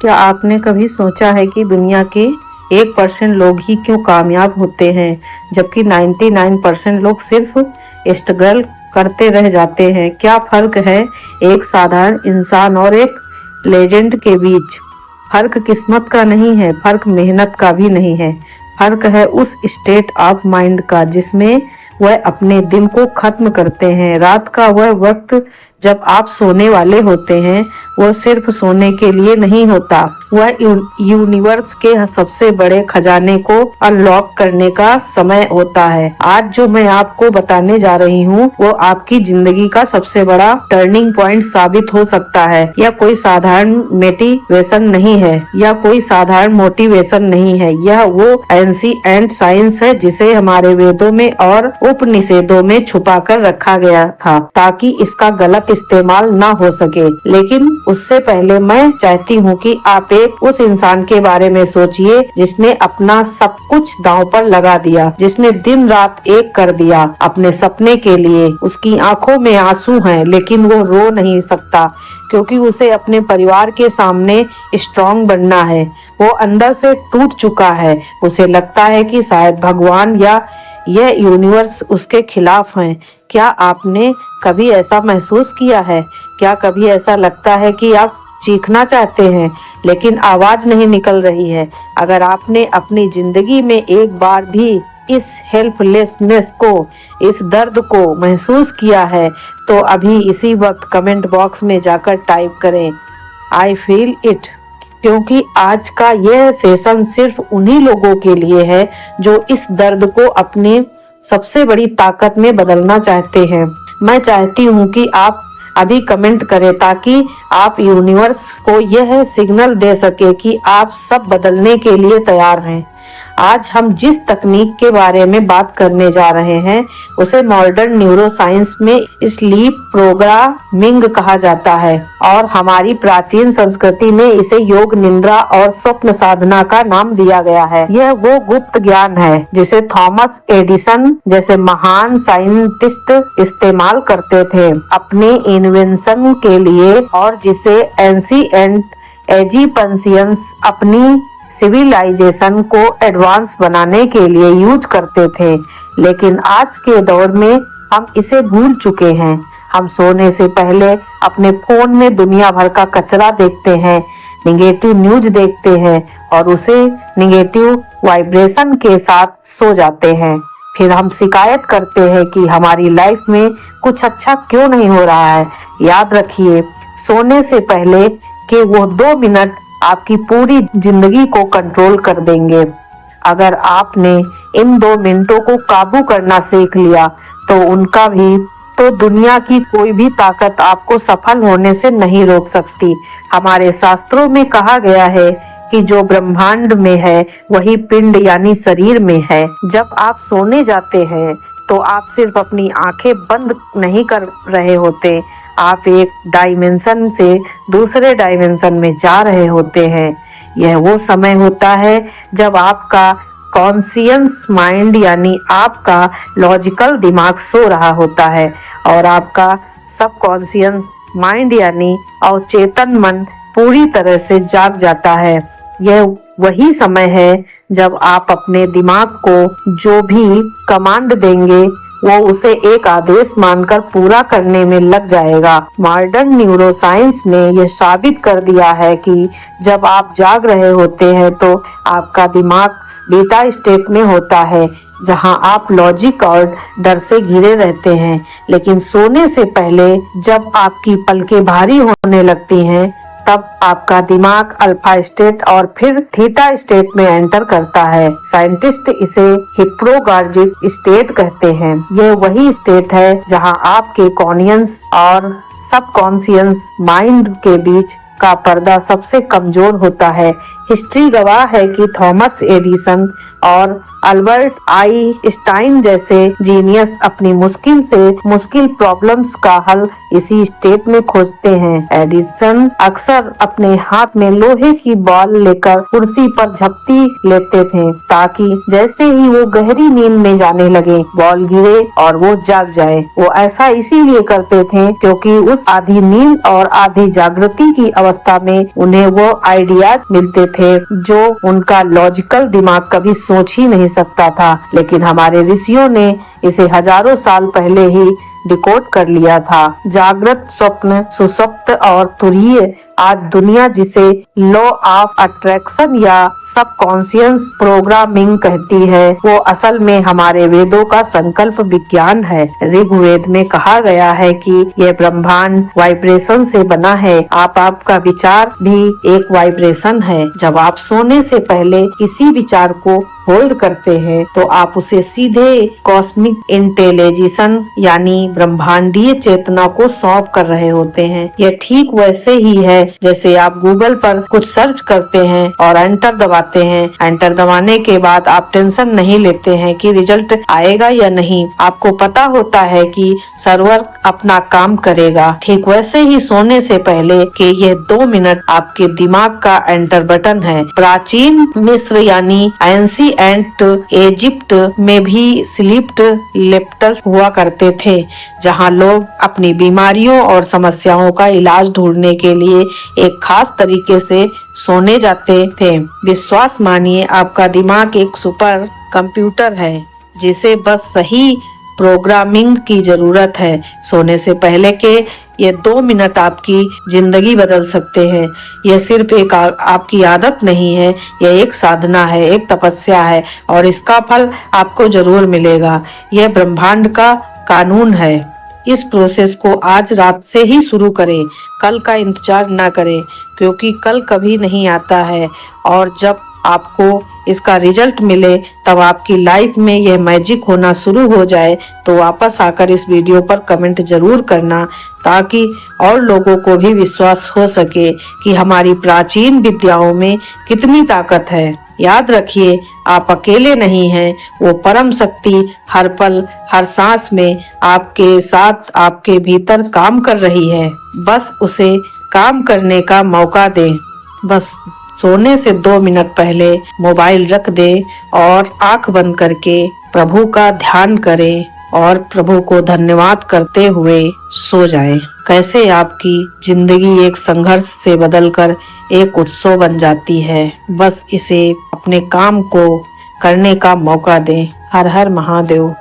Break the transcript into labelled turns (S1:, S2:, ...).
S1: क्या आपने कभी सोचा है कि दुनिया के 1% लोग ही क्यों कामयाब होते हैं, जबकि 99% लोग सिर्फ स्ट्रगल करते रह जाते हैं? क्या फर्क है एक साधारण इंसान और एक लेजेंड के बीच? फर्क किस्मत का नहीं है, फर्क मेहनत का भी नहीं है। फर्क है उस स्टेट ऑफ माइंड का जिसमें वह अपने दिन को खत्म करते हैं। रात का वह वक्त जब आप सोने वाले होते हैं, वो सिर्फ सोने के लिए नहीं होता, वह यूनिवर्स के सबसे बड़े खजाने को अनलॉक करने का समय होता है। आज जो मैं आपको बताने जा रही हूँ वो आपकी जिंदगी का सबसे बड़ा टर्निंग पॉइंट साबित हो सकता है। यह कोई साधारण मोटिवेशन नहीं है, यह कोई साधारण मोटिवेशन नहीं है, यह वो एंशिएंट साइंस है जिसे हमारे वेदों में और उपनिषदों में छुपा कर रखा गया था ताकि इसका गलत इस्तेमाल ना हो सके। लेकिन उससे पहले मैं चाहती हूँ कि आप एक उस इंसान के बारे में सोचिए जिसने अपना सब कुछ दांव पर लगा दिया, जिसने दिन रात एक कर दिया अपने सपने के लिए। उसकी आंखों में आंसू हैं लेकिन वो रो नहीं सकता क्योंकि उसे अपने परिवार के सामने स्ट्रॉन्ग बनना है। वो अंदर से टूट चुका है। उसे लगता है कि शायद भगवान या यह यूनिवर्स उसके खिलाफ है। क्या आपने कभी ऐसा महसूस किया है? क्या कभी ऐसा लगता है कि आप चीखना चाहते हैं लेकिन आवाज नहीं निकल रही है? अगर आपने अपनी जिंदगी में एक बार भी इस हेल्पलेसनेस को, इस दर्द को महसूस किया है तो अभी इसी वक्त कमेंट बॉक्स में जाकर टाइप करें आई फील इट, क्योंकि आज का यह सेशन सिर्फ उन्हीं लोगों के लिए है जो इस दर्द को अपनी सबसे बड़ी ताकत में बदलना चाहते हैं। मैं चाहती हूँ कि आप अभी कमेंट करें ताकि आप यूनिवर्स को यह सिग्नल दे सके कि आप सब बदलने के लिए तैयार हैं। आज हम जिस तकनीक के बारे में बात करने जा रहे हैं उसे मॉडर्न न्यूरोसाइंस में स्लीप प्रोग्रामिंग कहा जाता है और हमारी प्राचीन संस्कृति में इसे योग निद्रा और स्वप्न साधना का नाम दिया गया है। यह वो गुप्त ज्ञान है जिसे थॉमस एडिसन जैसे महान साइंटिस्ट इस्तेमाल करते थे अपने इन्वेंशन के लिए और जिसे एंशिएंट इजिप्शियंस अपनी सिविलाइजेशन को एडवांस बनाने के लिए यूज करते थे। लेकिन आज के दौर में हम इसे भूल चुके हैं। हम सोने से पहले अपने फोन में दुनिया भर का कचरा देखते हैं, निगेटिव न्यूज देखते हैं और उसे निगेटिव वाइब्रेशन के साथ सो जाते हैं। फिर हम शिकायत करते हैं कि हमारी लाइफ में कुछ अच्छा क्यों नहीं हो रहा है। याद रखिए, सोने से पहले के वो 2 मिनट आपकी पूरी जिंदगी को कंट्रोल कर देंगे। अगर आपने इन 2 मिनटों को काबू करना सीख लिया तो दुनिया की कोई भी ताकत आपको सफल होने से नहीं रोक सकती। हमारे शास्त्रों में कहा गया है कि जो ब्रह्मांड में है वही पिंड यानी शरीर में है। जब आप सोने जाते हैं तो आप सिर्फ अपनी आंखें बंद नहीं कर रहे होते, आप एक डायमेंशन से दूसरे डायमेंशन में जा रहे होते हैं। यह वो समय होता है जब आपका कॉन्शियस माइंड यानी आपका लॉजिकल दिमाग सो रहा होता है और आपका सबकॉन्शियस माइंड यानी अवचेतन मन पूरी तरह से जाग जाता है। यह वही समय है जब आप अपने दिमाग को जो भी कमांड देंगे वो उसे एक आदेश मानकर पूरा करने में लग जाएगा। मॉडर्न न्यूरोसाइंस ने यह साबित कर दिया है कि जब आप जाग रहे होते हैं तो आपका दिमाग बीटा स्टेट में होता है जहां आप लॉजिक और डर से घिरे रहते हैं। लेकिन सोने से पहले जब आपकी पलकें भारी होने लगती हैं तब आपका दिमाग अल्फा स्टेट और फिर थीटा स्टेट में एंटर करता है। साइंटिस्ट इसे हिप्नोगॉजिक स्टेट कहते हैं। यह वही स्टेट है जहां आपके कॉन्शियस और सबकॉन्शियस माइंड के बीच का पर्दा सबसे कमजोर होता है। हिस्ट्री गवाह है कि थॉमस एडिसन और अल्बर्ट आइंस्टाइन जैसे जीनियस अपनी मुश्किल से मुश्किल प्रॉब्लम्स का हल इसी स्टेट में खोजते हैं। एडिसन अक्सर अपने हाथ में लोहे की बॉल लेकर कुर्सी पर झपटी लेते थे ताकि जैसे ही वो गहरी नींद में जाने लगे बॉल गिरे और वो जाग जाए। वो ऐसा इसीलिए करते थे क्योंकि उस आधी नींद और आधी जागृति की अवस्था में उन्हें वो आइडियाज मिलते थे जो उनका लॉजिकल दिमाग कभी सोच ही नहीं सकता था। लेकिन हमारे ऋषियों ने इसे हजारों साल पहले ही डिकोड कर लिया था। जागृत, स्वप्न, सुषुप्त और तुरीय आज दुनिया जिसे लॉ ऑफ अट्रैक्शन या सबकॉन्शियस प्रोग्रामिंग कहती है वो असल में हमारे वेदों का संकल्प विज्ञान है। ऋग्वेद में कहा गया है कि यह ब्रह्मांड वाइब्रेशन से बना है। आपका विचार भी एक वाइब्रेशन है। जब आप सोने से पहले किसी विचार को होल्ड करते हैं तो आप उसे सीधे कॉस्मिक इंटेलिजेंस यानी ब्रह्मांडीय चेतना को सौंप कर रहे होते हैं। यह ठीक वैसे ही है जैसे आप गूगल पर कुछ सर्च करते हैं और एंटर दबाते हैं। एंटर दबाने के बाद आप टेंशन नहीं लेते हैं कि रिजल्ट आएगा या नहीं। आपको पता होता है कि सर्वर अपना काम करेगा। ठीक वैसे ही सोने से पहले के ये 2 मिनट आपके दिमाग का एंटर बटन है। प्राचीन मिस्र यानी एंशिएंट इजिप्ट में भी स्लीप लेप्टर हुआ करते थे जहां लोग अपनी बीमारियों और समस्याओं का इलाज ढूंढने के लिए एक खास तरीके से सोने जाते थे। विश्वास मानिए आपका दिमाग एक सुपर कंप्यूटर है जिसे बस सही प्रोग्रामिंग की जरूरत है। सोने से पहले के ये 2 मिनट आपकी जिंदगी बदल सकते हैं। यह सिर्फ एक आपकी आदत नहीं है, यह एक साधना है, एक तपस्या है और इसका फल आपको जरूर मिलेगा। यह ब्रह्मांड का कानून है। इस प्रोसेस को आज रात से ही शुरू करें। कल का इंतजार न करें क्योंकि कल कभी नहीं आता है और जब आपको इसका रिजल्ट मिले तब आपकी लाइफ में यह मैजिक होना शुरू हो जाए तो वापस आकर इस वीडियो पर कमेंट जरूर करना ताकि और लोगों को भी विश्वास हो सके कि हमारी प्राचीन विद्याओं में कितनी ताकत है। याद रखिए आप अकेले नहीं हैं। वो परम शक्ति हर पल हर सांस में आपके साथ आपके भीतर काम कर रही है। बस उसे काम करने का मौका दें। बस सोने से 2 मिनट पहले मोबाइल रख दें और आंख बंद करके प्रभु का ध्यान करें और प्रभु को धन्यवाद करते हुए सो जाएं। कैसे आपकी जिंदगी एक संघर्ष से बदलकर एक उत्सव बन जाती है। बस इसे अपने काम को करने का मौका दें। हर हर महादेव।